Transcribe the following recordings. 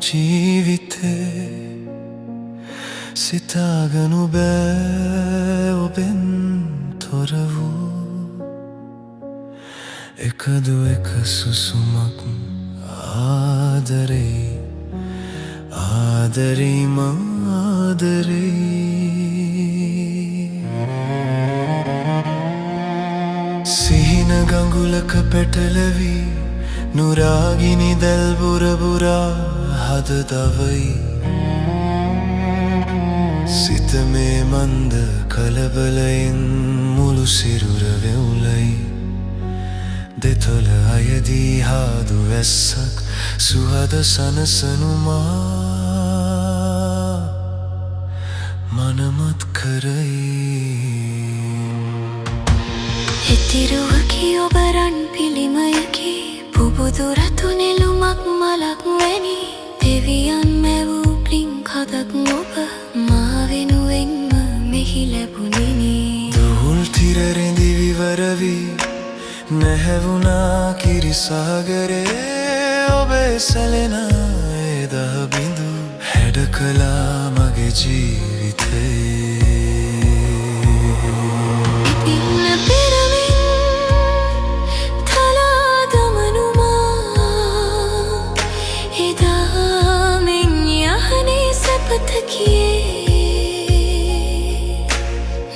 ජීවිතේ සිතාගනු බෑ ඔබෙන් තොර වූ එකදු එක සුසුමක් ආදරේ ආදරේ මාදරේ සිහින ගඟුලක පැටලවී නුරාගිනි දැල් බුරබුරා හද දවයි සිත මේ මන්ද කලබලයෙන් මුළු සිරුර වෙවුලයි දෙතොල අයදී හාදු වැස්සක් සුහද සනසනුමා මනමත් කරයි හිතිරුවකි ඔබ රන් පිළිමයකි පුබුදු රතු නෙළුමක් මලක් වැනි දෙවියන් මැවූ පින්කදක් ඔබ මා වෙනුවෙන්ම මෙහි ලැබුණිනි දුහුල් තිර රැඳි විවර වී නැහැවුණා කිරිසාගරේ ඔබේ සැලෙන ඒ දහබිඳු හැඩ කළා මගේ ජීවිතේ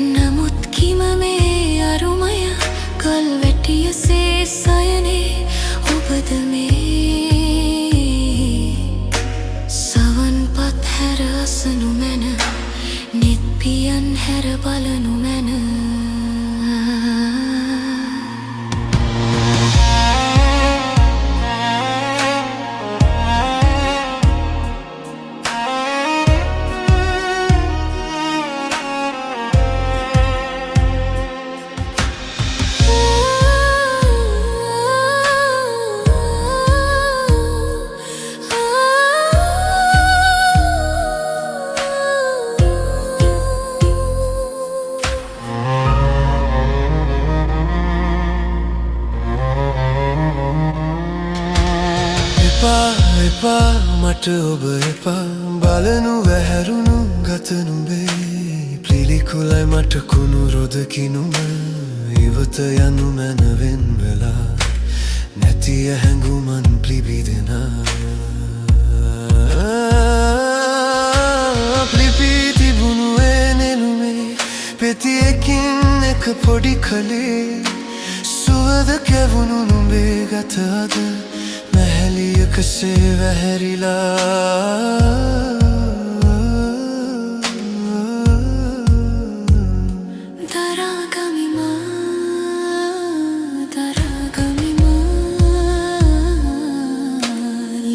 නමුත් කිම මේ අරුමය කල් වැටිය සේ සයනේ ඔබද මේ සවන් පත් හැර අසනු මැන නෙත් පියන් හැර බලනු මැන එපා මට ඔබ එපා බලනු වැහැරුණු ගතනුඹේ පිළිකුලයි මට කුණු රොදකිනුම ඉවත යනු මැනවෙන් වෙලා නැතිය හැඟුමන් පිබිදෙනා පිපී තිබුණු ඒ නෙළුමේ පෙතියකින් එක පොඩි කලේ සුවද කැවුණු නුඹේ ගත අද මැහැලියකසේ වැහැරිලා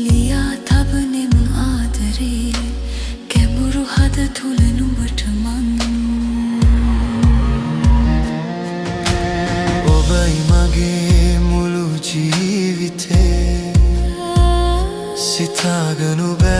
ලියා තබනෙම ආදරේ ගැඹුරු හද තුල නුඹට මං ඔබයි මගේ මුළු ජීවිතේ සිතාගනු බෑ